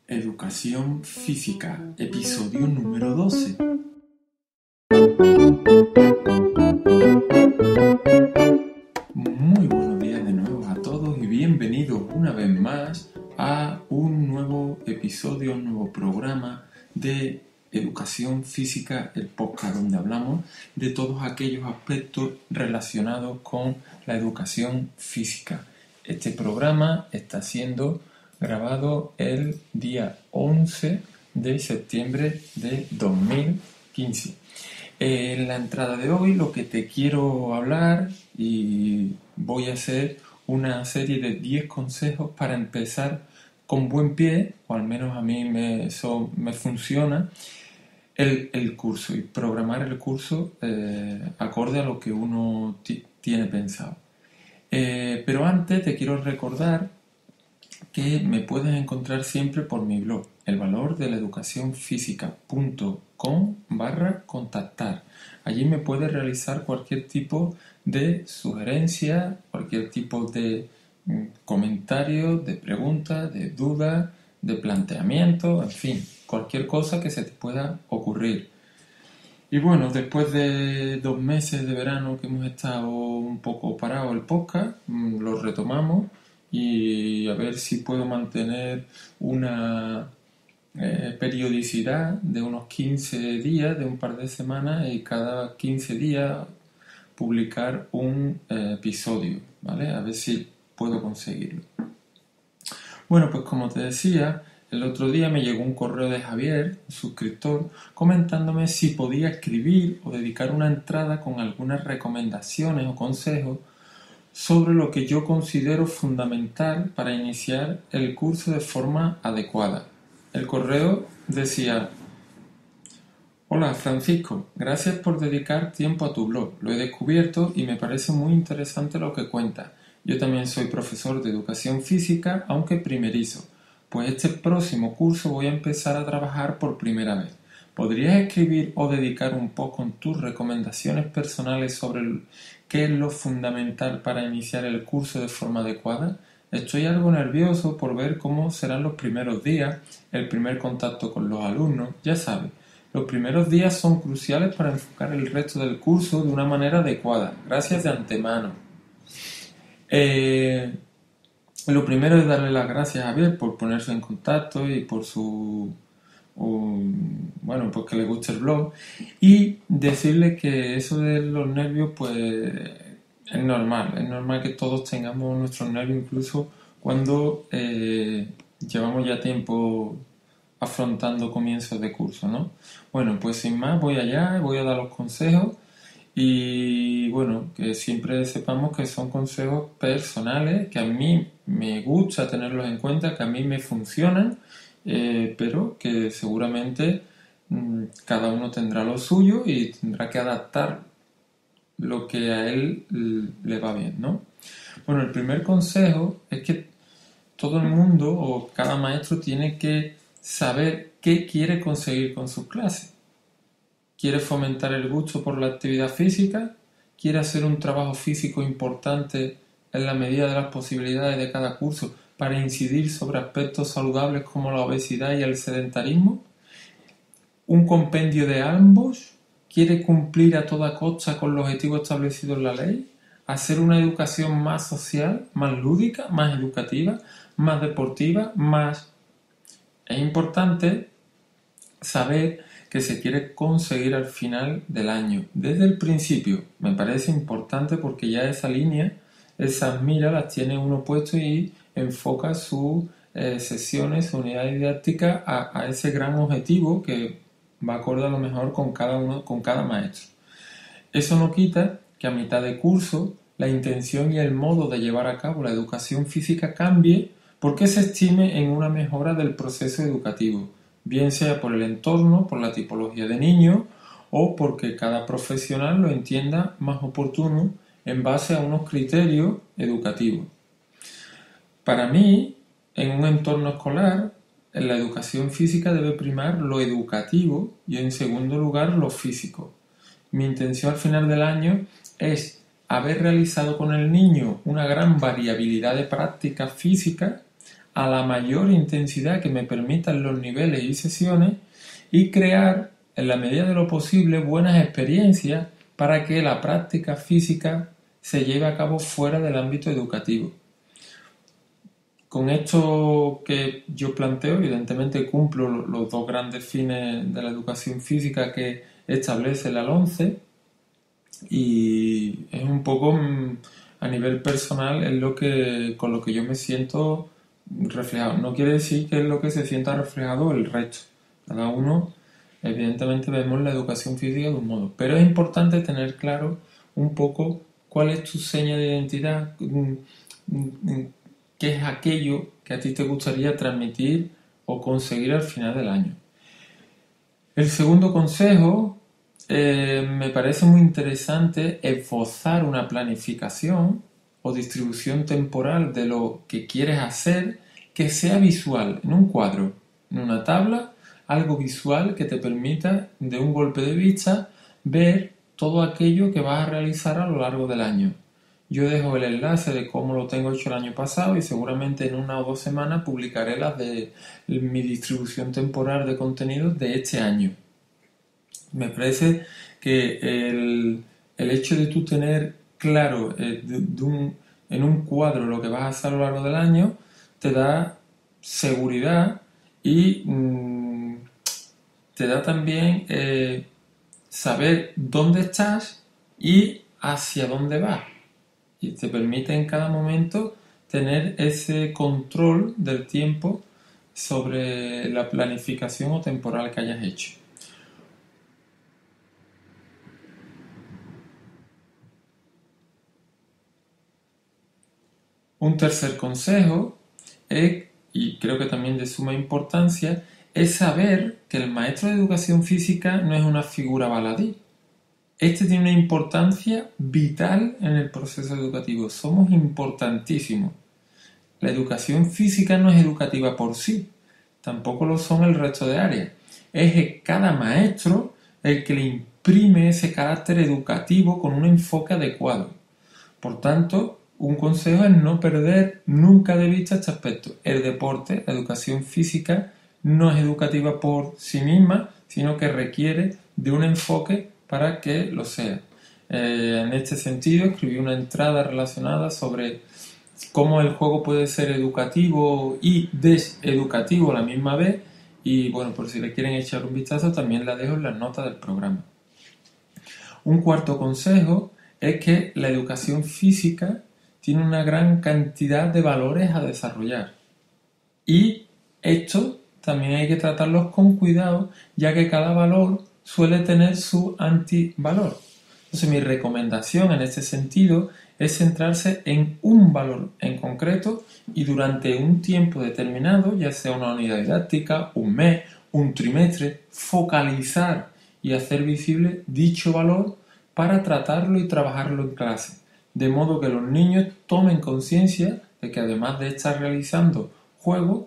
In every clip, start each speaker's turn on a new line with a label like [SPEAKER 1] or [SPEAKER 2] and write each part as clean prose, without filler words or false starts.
[SPEAKER 1] Educación Física, episodio número 12. Muy buenos días de nuevo a todos y bienvenidos una vez más a un nuevo episodio, un nuevo programa de Educación Física, el podcast donde hablamos de todos aquellos aspectos relacionados con la educación física. Este programa está siendo grabado el día 11 de septiembre de 2015. En la entrada de hoy lo que te quiero hablar y voy a hacer una serie de 10 consejos para empezar con buen pie, o al menos a mí eso me funciona, el curso y programar el curso acorde a lo que uno tiene pensado. Pero antes te quiero recordar que me puedes encontrar siempre por mi blog, elvalordelaeducacionfísica.com/contactar. Allí me puedes realizar cualquier tipo de sugerencia, cualquier tipo de comentario, de pregunta, de duda, de planteamiento, en fin, cualquier cosa que se te pueda ocurrir. Y bueno, después de 2 meses de verano que hemos estado un poco parado el podcast, lo retomamos y a ver si puedo mantener una periodicidad de unos 15 días, de un par de semanas, y cada 15 días publicar un episodio, ¿vale? A ver si puedo conseguirlo. Bueno, pues como te decía, el otro día me llegó un correo de Javier, un suscriptor, comentándome si podía escribir o dedicar una entrada con algunas recomendaciones o consejos sobre lo que yo considero fundamental para iniciar el curso de forma adecuada. El correo decía: Hola Francisco, gracias por dedicar tiempo a tu blog. Lo he descubierto y me parece muy interesante lo que cuentas. Yo también soy profesor de educación física, aunque primerizo. Pues este próximo curso voy a empezar a trabajar por primera vez. ¿Podrías escribir o dedicar un poco en tus recomendaciones personales sobre qué es lo fundamental para iniciar el curso de forma adecuada? Estoy algo nervioso por ver cómo serán los primeros días, el primer contacto con los alumnos, ya sabes. Los primeros días son cruciales para enfocar el resto del curso de una manera adecuada. Gracias de antemano. Lo primero es darle las gracias a Javier por ponerse en contacto y por pues que le guste el blog, y decirle que eso de los nervios pues es normal que todos tengamos nuestros nervios, incluso cuando llevamos ya tiempo afrontando comienzos de curso, ¿no? Bueno, pues sin más voy allá, voy a dar los consejos y bueno, que siempre sepamos que son consejos personales, que a mí me gusta tenerlos en cuenta, que a mí me funcionan, pero que seguramente cada uno tendrá lo suyo y tendrá que adaptar lo que a él le va bien, ¿no? Bueno, el primer consejo es que todo el mundo o cada maestro tiene que saber qué quiere conseguir con sus clases. ¿Quiere fomentar el gusto por la actividad física? ¿Quiere hacer un trabajo físico importante en la medida de las posibilidades de cada curso para incidir sobre aspectos saludables como la obesidad y el sedentarismo? ¿Un compendio de ambos? ¿Quiere cumplir a toda costa con los objetivos establecidos en la ley? ¿Hacer una educación más social, más lúdica, más educativa, más deportiva, más...? Es importante saber que se quiere conseguir al final del año. Desde el principio me parece importante porque ya esa línea, esas miras las tiene uno puesto y enfoca sus sesiones, su unidad didáctica a ese gran objetivo que va acorde a lo mejor con cada maestro. Eso no quita que a mitad de curso la intención y el modo de llevar a cabo la educación física cambie porque se estime en una mejora del proceso educativo, bien sea por el entorno, por la tipología de niños o porque cada profesional lo entienda más oportuno en base a unos criterios educativos. Para mí, en un entorno escolar, en la educación física debe primar lo educativo y en segundo lugar lo físico. Mi intención al final del año es haber realizado con el niño una gran variabilidad de prácticas físicas a la mayor intensidad que me permitan los niveles y sesiones y crear, en la medida de lo posible, buenas experiencias para que la práctica física se lleve a cabo fuera del ámbito educativo. Con esto que yo planteo, evidentemente cumplo los dos grandes fines de la educación física que establece la LOMCE, y es un poco a nivel personal con lo que yo me siento reflejado. No quiere decir que es lo que se sienta reflejado el resto. Cada uno, evidentemente, vemos la educación física de un modo, pero es importante tener claro un poco cuál es tu seña de identidad, qué es aquello que a ti te gustaría transmitir o conseguir al final del año. El segundo consejo, me parece muy interesante esbozar una planificación o distribución temporal de lo que quieres hacer que sea visual, en un cuadro, en una tabla, algo visual que te permita de un golpe de vista ver todo aquello que vas a realizar a lo largo del año. Yo dejo el enlace de cómo lo tengo hecho el año pasado y seguramente en 1 o 2 semanas publicaré las de mi distribución temporal de contenidos de este año. Me parece que el hecho de tú tener claro en un cuadro lo que vas a hacer a lo largo del año te da seguridad y te da también saber dónde estás y hacia dónde vas. Y te permite en cada momento tener ese control del tiempo sobre la planificación o temporal que hayas hecho. Un tercer consejo y creo que también de suma importancia, es saber que el maestro de educación física no es una figura baladí. Este tiene una importancia vital en el proceso educativo. Somos importantísimos. La educación física no es educativa por sí, tampoco lo son el resto de áreas. Es cada maestro el que le imprime ese carácter educativo con un enfoque adecuado. Por tanto, un consejo es no perder nunca de vista este aspecto. El deporte, la educación física, no es educativa por sí misma, sino que requiere de un enfoque para que lo sea. En este sentido, escribí una entrada relacionada sobre cómo el juego puede ser educativo y deseducativo a la misma vez, y bueno, por si le quieren echar un vistazo, también la dejo en las notas del programa. Un cuarto consejo es que la educación física tiene una gran cantidad de valores a desarrollar, y esto también hay que tratarlos con cuidado, ya que cada valor suele tener su antivalor. Entonces mi recomendación en este sentido es centrarse en un valor en concreto y durante un tiempo determinado, ya sea una unidad didáctica, un mes, un trimestre, focalizar y hacer visible dicho valor para tratarlo y trabajarlo en clase, de modo que los niños tomen conciencia de que además de estar realizando juegos,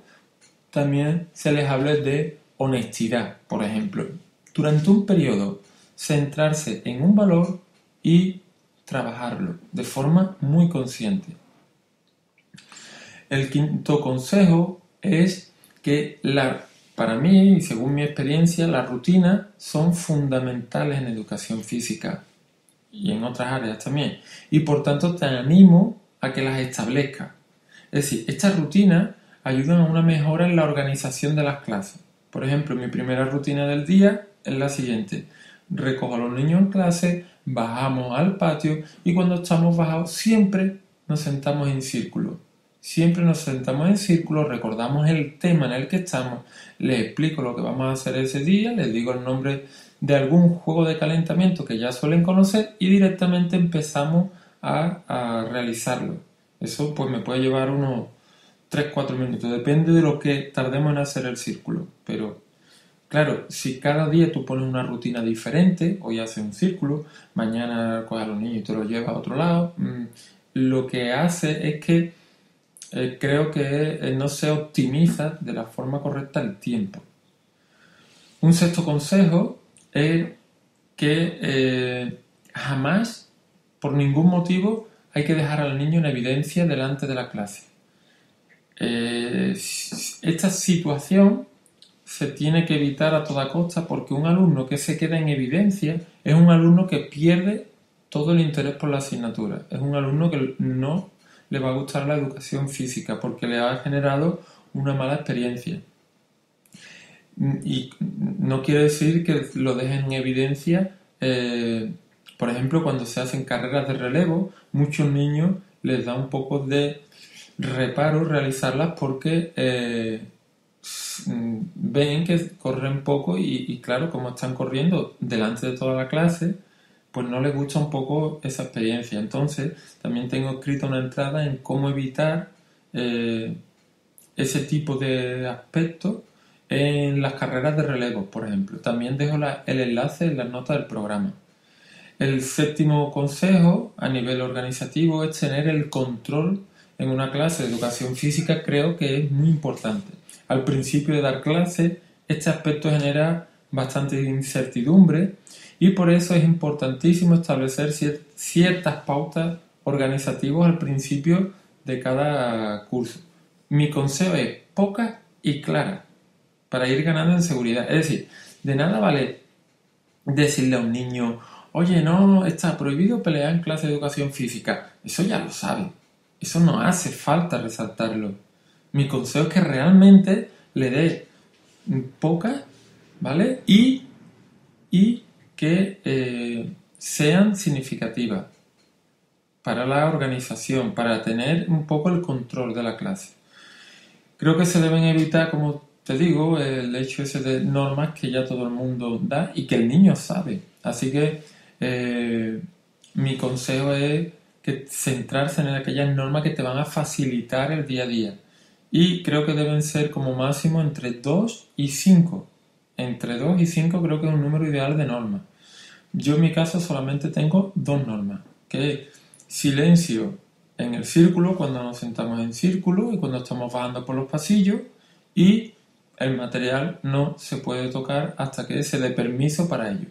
[SPEAKER 1] también se les hable de honestidad, por ejemplo. Durante un periodo, centrarse en un valor y trabajarlo de forma muy consciente. El quinto consejo es que para mí, y según mi experiencia, las rutinas son fundamentales en educación física y en otras áreas también. Y por tanto te animo a que las establezcas. Es decir, estas rutinas ayudan a una mejora en la organización de las clases. Por ejemplo, mi primera rutina del día es la siguiente. Recojo a los niños en clase, bajamos al patio y cuando estamos bajados siempre nos sentamos en círculo. Siempre nos sentamos en círculo, recordamos el tema en el que estamos, les explico lo que vamos a hacer ese día, les digo el nombre de algún juego de calentamiento que ya suelen conocer y directamente empezamos a realizarlo. Eso pues me puede llevar unos 3-4 minutos, depende de lo que tardemos en hacer el círculo, pero claro, si cada día tú pones una rutina diferente, hoy haces un círculo, mañana coges a los niños y te los llevas a otro lado, lo que hace es que creo que no se optimiza de la forma correcta el tiempo. Un sexto consejo es que jamás, por ningún motivo, hay que dejar al niño en evidencia delante de la clase. esta situación se tiene que evitar a toda costa, porque un alumno que se queda en evidencia es un alumno que pierde todo el interés por la asignatura. Es un alumno que no le va a gustar la educación física porque le ha generado una mala experiencia. Y no quiere decir que lo dejen en evidencia. Por ejemplo, cuando se hacen carreras de relevo, muchos niños les da un poco de reparo realizarlas porque ven que corren poco y claro, como están corriendo delante de toda la clase, pues no les gusta un poco esa experiencia. Entonces, también tengo escrito una entrada en cómo evitar ese tipo de aspectos en las carreras de relevo, por ejemplo. También dejo el enlace en las notas del programa. El séptimo consejo a nivel organizativo es tener el control en una clase de educación física. Creo que es muy importante. Al principio de dar clase, este aspecto genera bastante incertidumbre y por eso es importantísimo establecer ciertas pautas organizativas al principio de cada curso. Mi consejo es poca y clara para ir ganando en seguridad. Es decir, de nada vale decirle a un niño: oye, no, está prohibido pelear en clase de educación física. Eso ya lo sabe. Eso no hace falta resaltarlo. Mi consejo es que realmente le dé poca, ¿vale? Y que sean significativas para la organización, para tener un poco el control de la clase. Creo que se deben evitar, como te digo, el hecho ese de normas que ya todo el mundo da y que el niño sabe. Así que mi consejo es que centrarse en aquellas normas que te van a facilitar el día a día. Y creo que deben ser como máximo entre 2 y 5. Entre 2 y 5 creo que es un número ideal de normas. Yo en mi caso solamente tengo 2 normas, que es silencio en el círculo cuando nos sentamos en círculo y cuando estamos bajando por los pasillos, y el material no se puede tocar hasta que se dé permiso para ello.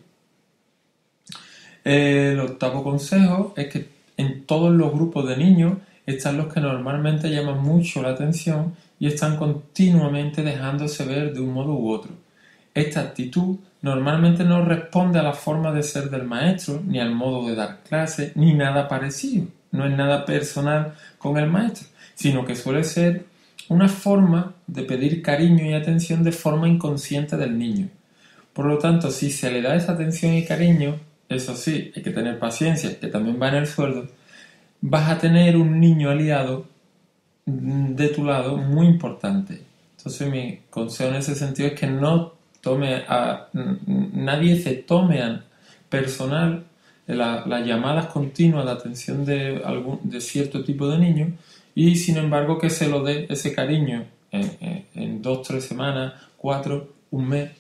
[SPEAKER 1] El octavo consejo es que en todos los grupos de niños están los que normalmente llaman mucho la atención y están continuamente dejándose ver de un modo u otro. Esta actitud normalmente no responde a la forma de ser del maestro, ni al modo de dar clase, ni nada parecido. No es nada personal con el maestro, sino que suele ser una forma de pedir cariño y atención de forma inconsciente del niño. Por lo tanto, si se le da esa atención y cariño, eso sí, hay que tener paciencia, que también va en el sueldo, vas a tener un niño aliado de tu lado muy importante. Entonces mi consejo en ese sentido es que nadie se tome a personal las llamadas continuas de atención de cierto tipo de niños, y sin embargo que se lo dé ese cariño en 2, 3 semanas, 4, un mes,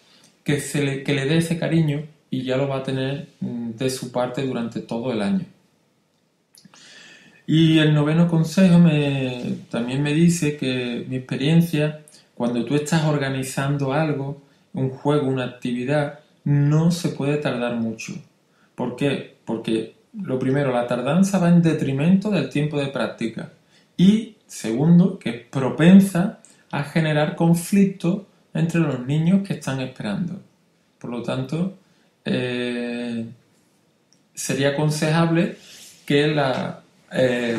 [SPEAKER 1] que le dé ese cariño y ya lo va a tener de su parte durante todo el año. Y el noveno consejo también me dice que mi experiencia, cuando tú estás organizando algo, un juego, una actividad, no se puede tardar mucho. ¿Por qué? Porque lo primero, la tardanza va en detrimento del tiempo de práctica. Y segundo, que es propensa a generar conflictos entre los niños que están esperando. Por lo tanto, sería aconsejable que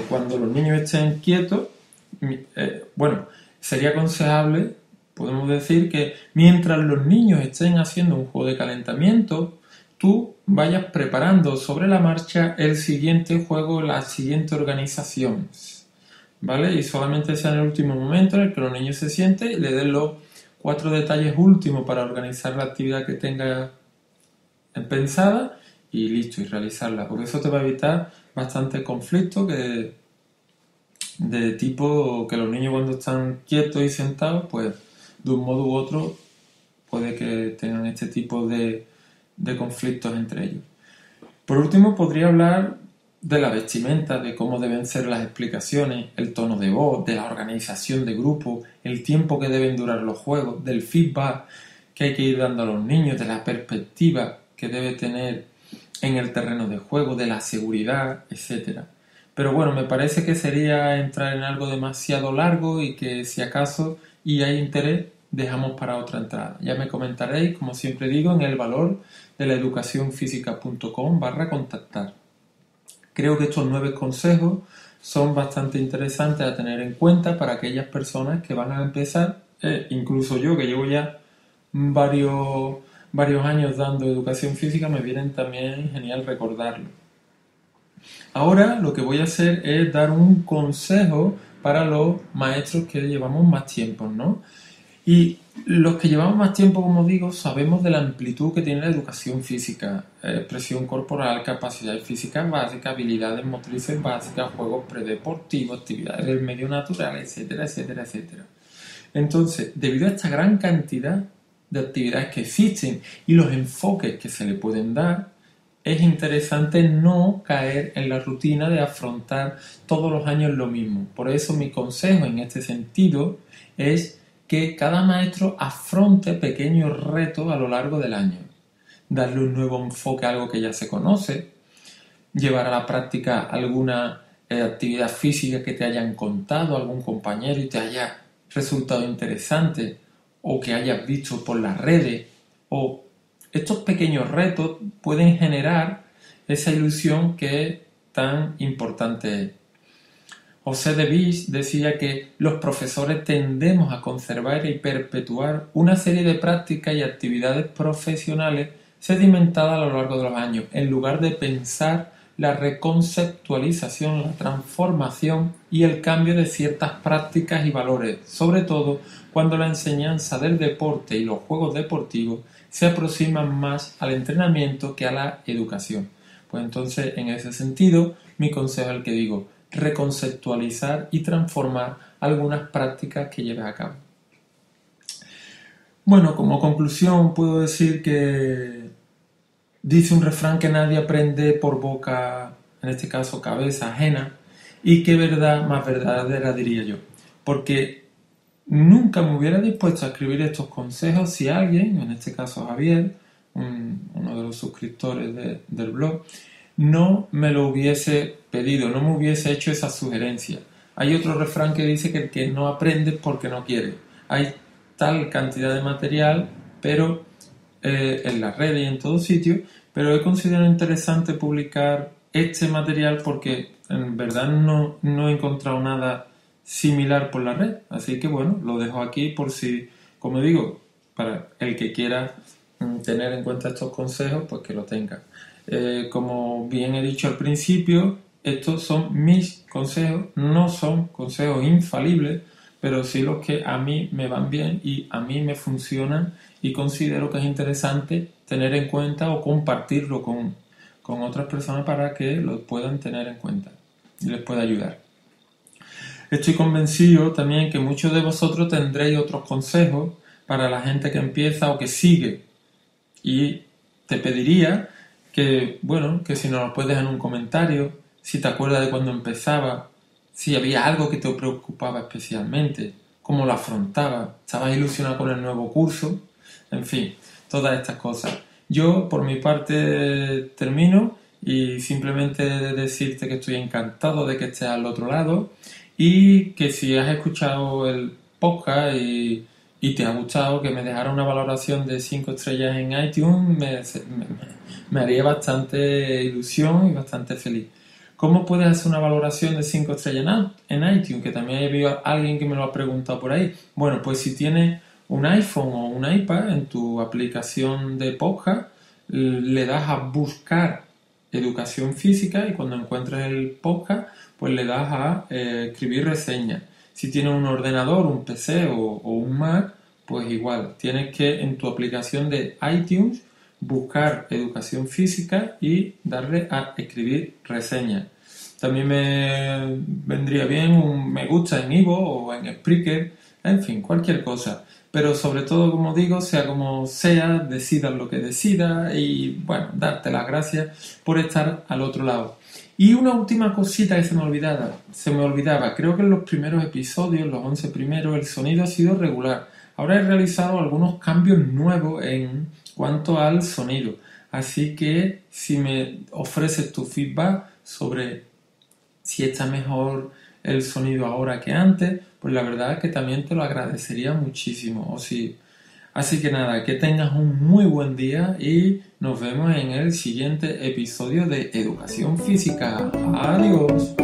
[SPEAKER 1] cuando los niños estén quietos, sería aconsejable, podemos decir, que mientras los niños estén haciendo un juego de calentamiento, tú vayas preparando sobre la marcha el siguiente juego, la siguiente organización, ¿vale? Y solamente sea en el último momento en el que los niños se sienten y le den los 4 detalles últimos para organizar la actividad que tenga pensada y listo, y realizarla. Porque eso te va a evitar bastante conflicto de tipo que los niños, cuando están quietos y sentados, pues de un modo u otro puede que tengan este tipo de conflictos entre ellos. Por último, podría hablar de la vestimenta, de cómo deben ser las explicaciones, el tono de voz, de la organización de grupo, el tiempo que deben durar los juegos, del feedback que hay que ir dando a los niños, de la perspectiva que debe tener en el terreno de juego, de la seguridad, etc. Pero bueno, me parece que sería entrar en algo demasiado largo y que si acaso y hay interés, dejamos para otra entrada. Ya me comentaréis, como siempre digo, en el valor de la educacionfísica.com/contactar. Creo que estos 9 consejos son bastante interesantes a tener en cuenta para aquellas personas que van a empezar, incluso yo que llevo ya varios años dando educación física, me vienen también genial recordarlo. Ahora lo que voy a hacer es dar un consejo para los maestros que llevamos más tiempo, ¿no? Y los que llevamos más tiempo, como digo, sabemos de la amplitud que tiene la educación física, expresión corporal, capacidades físicas básicas, habilidades motrices básicas, juegos predeportivos, actividades del medio natural, etcétera, etcétera, etcétera. Entonces, debido a esta gran cantidad de actividades que existen y los enfoques que se le pueden dar, es interesante no caer en la rutina de afrontar todos los años lo mismo. Por eso mi consejo en este sentido es que cada maestro afronte pequeños retos a lo largo del año. Darle un nuevo enfoque a algo que ya se conoce, llevar a la práctica alguna actividad física que te hayan contado algún compañero y te haya resultado interesante o que hayas visto por las redes, o estos pequeños retos pueden generar esa ilusión que es tan importante. José de Bis decía que los profesores tendemos a conservar y perpetuar una serie de prácticas y actividades profesionales sedimentadas a lo largo de los años, en lugar de pensar la reconceptualización, la transformación y el cambio de ciertas prácticas y valores, sobre todo cuando la enseñanza del deporte y los juegos deportivos se aproximan más al entrenamiento que a la educación. Pues entonces, en ese sentido, mi consejo es el que digo: reconceptualizar y transformar algunas prácticas que lleves a cabo. Bueno, como conclusión puedo decir que dice un refrán que nadie aprende por boca, en este caso cabeza ajena, y qué verdad más verdadera diría yo, porque nunca me hubiera dispuesto a escribir estos consejos si alguien, en este caso Javier, uno de los suscriptores del blog, no me lo hubiese pedido, no me hubiese hecho esa sugerencia. Hay otro refrán que dice que el que no aprende es porque no quiere. Hay tal cantidad de material, pero en las redes y en todos sitios, pero he considerado interesante publicar este material porque en verdad no he encontrado nada similar por la red, así que bueno, lo dejo aquí por si, como digo, para el que quiera tener en cuenta estos consejos, pues que lo tenga. Como bien he dicho al principio, estos son mis consejos, no son consejos infalibles, pero sí los que a mí me van bien y a mí me funcionan y considero que es interesante tener en cuenta o compartirlo con otras personas para que lo puedan tener en cuenta y les pueda ayudar. Estoy convencido también que muchos de vosotros tendréis otros consejos para la gente que empieza o que sigue, y te pediría que, bueno, que si nos lo puedes dejar en un comentario, si te acuerdas de cuando empezaba, si había algo que te preocupaba especialmente, cómo lo afrontabas, estabas ilusionado con el nuevo curso, en fin, todas estas cosas. Yo, por mi parte, termino y simplemente decirte que estoy encantado de que estés al otro lado y que si has escuchado el podcast y te ha gustado, que me dejara una valoración de 5 estrellas en iTunes, me haría bastante ilusión y bastante feliz. ¿Cómo puedes hacer una valoración de 5 estrellas en iTunes? Que también he visto a alguien que me lo ha preguntado por ahí. Bueno, pues si tienes un iPhone o un iPad, en tu aplicación de podcast, le das a buscar educación física y cuando encuentres el podcast, pues le das a escribir reseñas. Si tienes un ordenador, un PC o un Mac, pues igual, tienes que en tu aplicación de iTunes buscar educación física y darle a escribir reseñas. También me vendría bien un me gusta en Ivo o en Spreaker, en fin, cualquier cosa. Pero sobre todo, como digo, sea como sea, decidas lo que decidas y, bueno, darte las gracias por estar al otro lado. Y una última cosita que se me olvidaba. Creo que en los primeros episodios, los 11 primeros, el sonido ha sido regular. Ahora he realizado algunos cambios nuevos en cuanto al sonido. Así que si me ofreces tu feedback sobre si está mejor el sonido ahora que antes, pues la verdad es que también te lo agradecería muchísimo. Así que nada, que tengas un muy buen día y nos vemos en el siguiente episodio de Educación Física. Adiós.